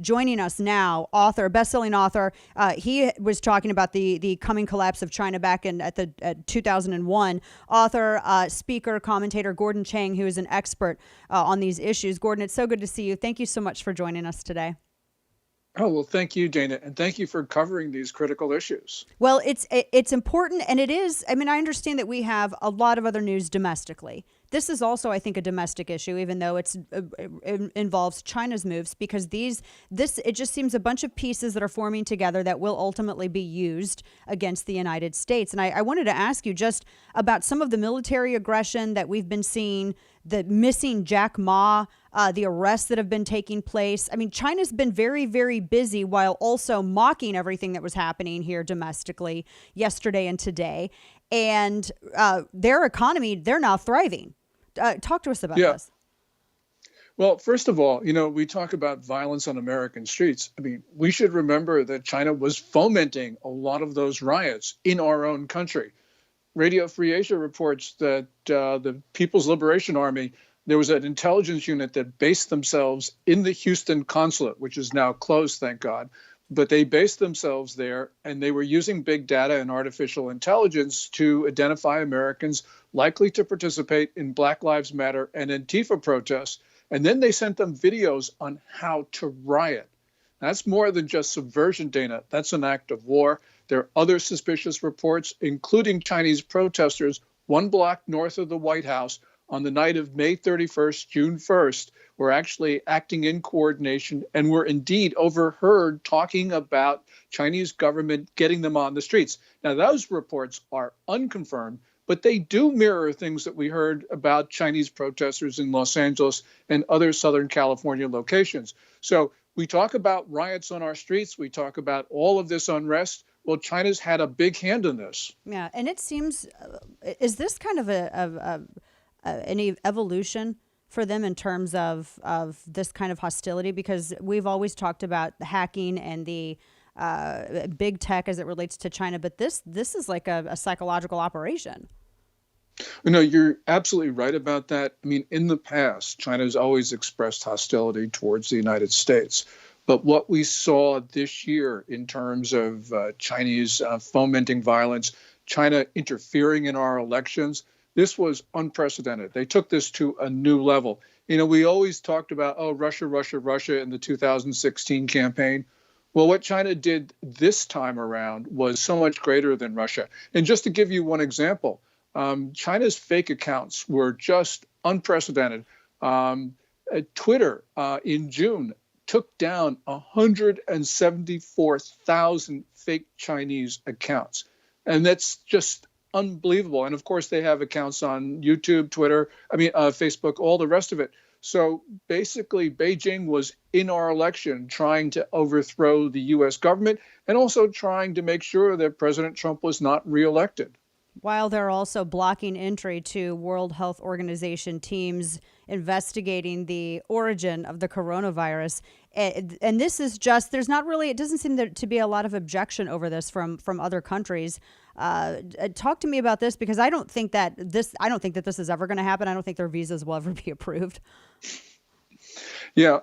Joining us now, best-selling author. He was talking about the coming collapse of China back at 2001. Author, speaker, commentator Gordon Chang, who is an expert on these issues. Gordon, it's so good to see you. Thank you so much for joining us today. Oh, well, thank you, Dana, and thank you for covering these critical issues. Well, it's important, and it is. I mean, I understand that we have a lot of other news domestically. This is also, I think, a domestic issue, even though it involves China's moves, because it just seems a bunch of pieces that are forming together that will ultimately be used against the United States. And I wanted to ask you just about some of the military aggression that we've been seeing, the missing Jack Ma, the arrests that have been taking place. I mean, China's been very, very busy while also mocking everything that was happening here domestically yesterday and today. And their economy, they're now thriving. Talk to us about Yeah. this. Well, first of all, we talk about violence on American streets. I mean, we should remember that China was fomenting a lot of those riots in our own country. Radio Free Asia reports that the People's Liberation Army, there was an intelligence unit that based themselves in the Houston consulate, which is now closed, thank God. But they based themselves there, and they were using big data and artificial intelligence to identify Americans likely to participate in Black Lives Matter and Antifa protests. And then they sent them videos on how to riot. That's more than just subversion, Dana. That's an act of war. There are other suspicious reports, including Chinese protesters 1 block north of the White House on the night of May 31st, June 1st, were actually acting in coordination and were indeed overheard talking about Chinese government getting them on the streets. Now, those reports are unconfirmed, but they do mirror things that we heard about Chinese protesters in Los Angeles and other Southern California locations. So we talk about riots on our streets. We talk about all of this unrest. Well, China's had a big hand in this. Yeah, and it seems, is this kind of any evolution for them in terms of this kind of hostility? Because we've always talked about the hacking and the big tech as it relates to China, but this is like a psychological operation. No, you're absolutely right about that. I mean, in the past, China's always expressed hostility towards the United States. But what we saw this year in terms of Chinese fomenting violence, China interfering in our elections, this was unprecedented. They took this to a new level. We always talked about, Russia, Russia, Russia in the 2016 campaign. Well, what China did this time around was so much greater than Russia. And just to give you one example, China's fake accounts were just unprecedented. Twitter in June took down 174,000 fake Chinese accounts. And that's just unbelievable. And of course, they have accounts on YouTube, Facebook, all the rest of it. So basically, Beijing was in our election trying to overthrow the U.S. government and also trying to make sure that President Trump was not reelected. While they're also blocking entry to World Health Organization teams investigating the origin of the coronavirus. And this is just, it doesn't seem there to be a lot of objection over this from other countries. Talk to me about this, because I don't think that this is ever going to happen. I don't think their visas will ever be approved. Yeah.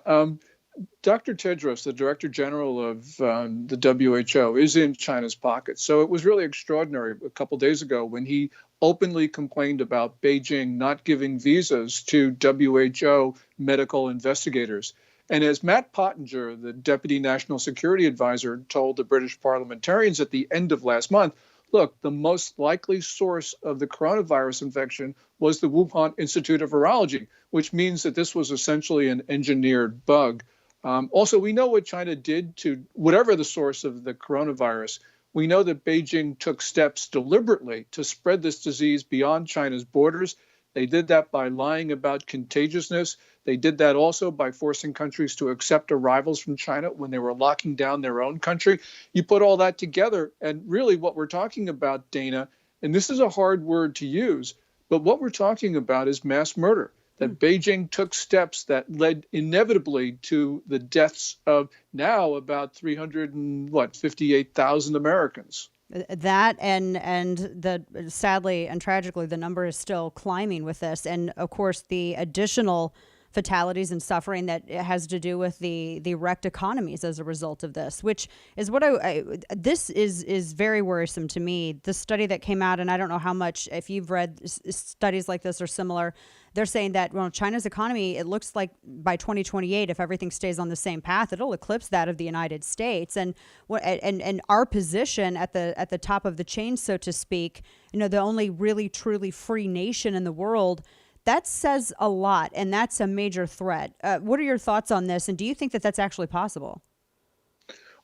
Dr. Tedros, the Director General of the WHO, is in China's pocket. So it was really extraordinary a couple of days ago when he openly complained about Beijing not giving visas to WHO medical investigators. And as Matt Pottinger, the Deputy National Security Advisor, told the British parliamentarians at the end of last month, look, the most likely source of the coronavirus infection was the Wuhan Institute of Virology, which means that this was essentially an engineered bug. Also, we know what China did to whatever the source of the coronavirus. We know that Beijing took steps deliberately to spread this disease beyond China's borders. They did that by lying about contagiousness. They did that also by forcing countries to accept arrivals from China when they were locking down their own country. You put all that together, and really what we're talking about, Dana, and this is a hard word to use, but what we're talking about is mass murder. That Beijing took steps that led inevitably to the deaths of now about 358,000 Americans. That and sadly and tragically, the number is still climbing with this. And of course, the additional fatalities and suffering that has to do with the wrecked economies as a result of this, which is what this is very worrisome to me. The study that came out, and I don't know how much, if you've read studies like this or similar, they're saying that, well, China's economy, it looks like by 2028, if everything stays on the same path, it'll eclipse that of the United States. And our position at the top of the chain, so to speak, the only really truly free nation in the world, that says a lot, and that's a major threat. What are your thoughts on this, and do you think that that's actually possible?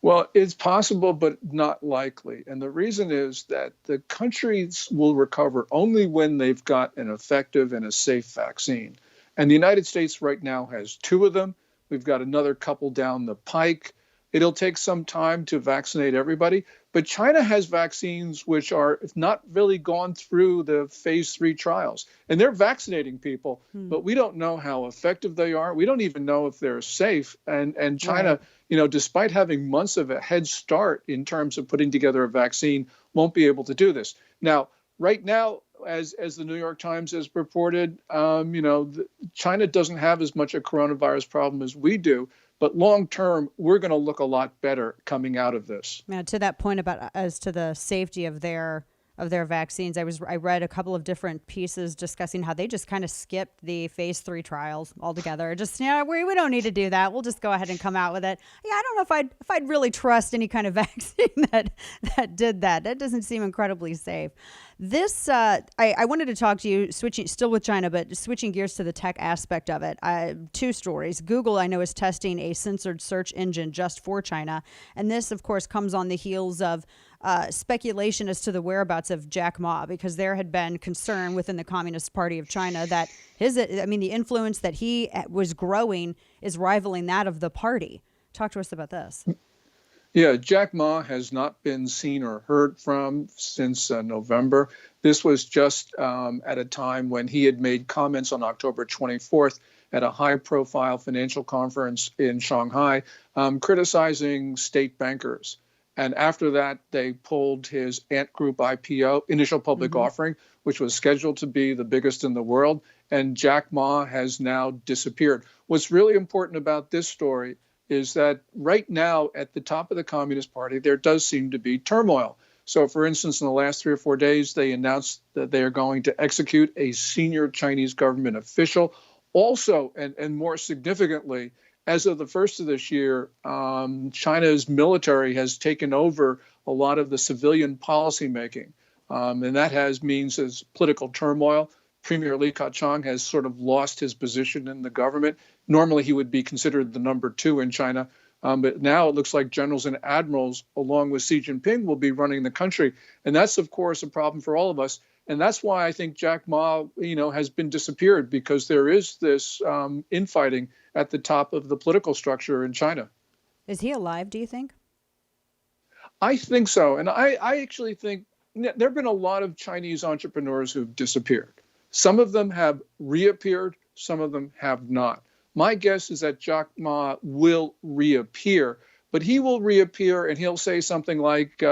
Well, it's possible, but not likely. And the reason is that the countries will recover only when they've got an effective and a safe vaccine. And the United States right now has 2 of them. We've got another couple down the pike. It'll take some time to vaccinate everybody. But China has vaccines which are not really gone through the phase 3 trials. And they're vaccinating people, but we don't know how effective they are. We don't even know if they're safe. And China, right, despite having months of a head start in terms of putting together a vaccine, won't be able to do this. Now, right now, as the New York Times has reported, China doesn't have as much a coronavirus problem as we do. But long term, we're going to look a lot better coming out of this. Now, to that point about as to the safety of their vaccines, I read a couple of different pieces discussing how they just kind of skipped the phase 3 trials altogether. Just we don't need to do that. We'll just go ahead and come out with it. Yeah, I don't know if I'd really trust any kind of vaccine that did that. That doesn't seem incredibly safe. This I wanted to talk to you, switching still with China, but switching gears to the tech aspect of it. 2 stories. Google, I know, is testing a censored search engine just for China, and this, of course, comes on the heels of speculation as to the whereabouts of Jack Ma, because there had been concern within the Communist Party of China that the influence that he was growing is rivaling that of the party. Talk to us about this. Yeah, Jack Ma has not been seen or heard from since November. This was just at a time when he had made comments on October 24th at a high-profile financial conference in Shanghai, criticizing state bankers. And after that, they pulled his Ant Group IPO, initial public offering, which was scheduled to be the biggest in the world. And Jack Ma has now disappeared. What's really important about this story is that right now at the top of the Communist Party, there does seem to be turmoil. So, for instance, in the last 3 or 4 days, they announced that they are going to execute a senior Chinese government official. Also, and more significantly, as of the first of this year, China's military has taken over a lot of the civilian policymaking. And that means as political turmoil. Premier Li Keqiang has sort of lost his position in the government. Normally, he would be considered the number 2 in China. But now it looks like generals and admirals, along with Xi Jinping, will be running the country. And that's, of course, a problem for all of us. And that's why I think Jack Ma, has been disappeared, because there is this infighting at the top of the political structure in China. Is he alive, do you think? I think so. And I actually think there have been a lot of Chinese entrepreneurs who've disappeared. Some of them have reappeared. Some of them have not. My guess is that Jack Ma will reappear, but he will reappear and he'll say something like,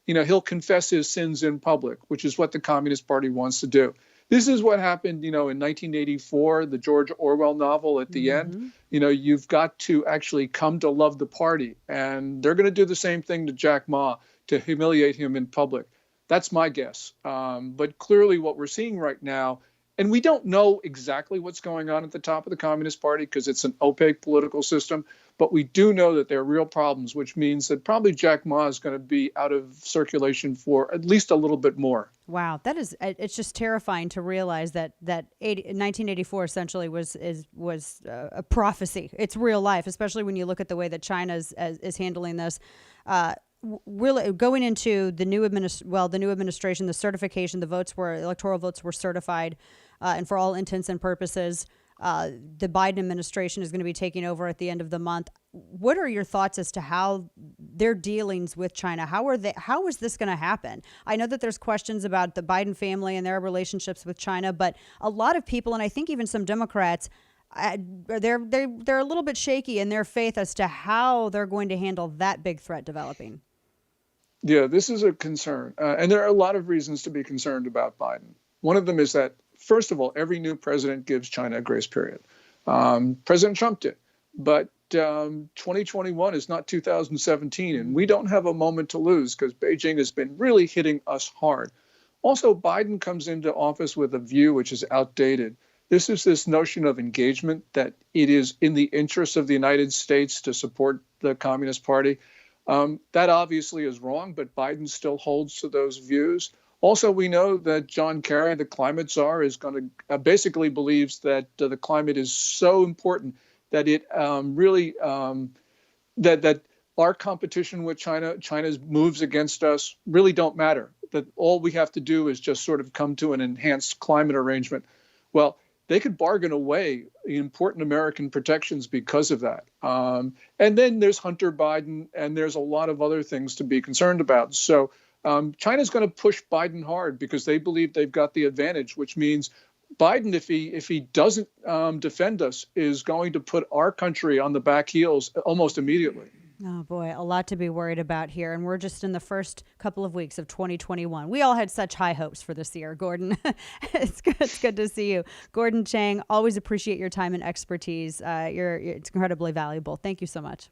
he'll confess his sins in public, which is what the Communist Party wants to do. This is what happened, in 1984, the George Orwell novel at the end. You've got to actually come to love the party. And they're going to do the same thing to Jack Ma to humiliate him in public. That's my guess. But clearly what we're seeing right now, and we don't know exactly what's going on at the top of the Communist Party because it's an opaque political system, but we do know that there are real problems, which means that probably Jack Ma is going to be out of circulation for at least a little bit more. Wow, it's just terrifying to realize that 1984 essentially was a prophecy. It's real life, especially when you look at the way that China is handling this. Really going into the new administration, the certification, electoral votes were certified, and for all intents and purposes, the Biden administration is going to be taking over at the end of the month. What are your thoughts as to how their dealings with China? How is this going to happen? I know that there's questions about the Biden family and their relationships with China, but a lot of people, and I think even some Democrats, they're a little bit shaky in their faith as to how they're going to handle that big threat developing. Yeah, this is a concern. And there are a lot of reasons to be concerned about Biden. One of them is that, first of all, every new president gives China a grace period. President Trump did. But 2021 is not 2017, and we don't have a moment to lose because Beijing has been really hitting us hard. Also, Biden comes into office with a view which is outdated. This is this notion of engagement, that it is in the interest of the United States to support the Communist Party. That obviously is wrong, but Biden still holds to those views. Also, we know that John Kerry, the climate czar, is going to basically believes that the climate is so important that it really that our competition with China's moves against us really don't matter. That all we have to do is just sort of come to an enhanced climate arrangement. Well, they could bargain away important American protections because of that. And then there's Hunter Biden, and there's a lot of other things to be concerned about. So China's going to push Biden hard because they believe they've got the advantage, which means Biden, if he doesn't defend us, is going to put our country on the back heels almost immediately. Oh boy, a lot to be worried about here. And we're just in the first couple of weeks of 2021. We all had such high hopes for this year, Gordon. It's good to see you. Gordon Chang, always appreciate your time and expertise. It's incredibly valuable. Thank you so much.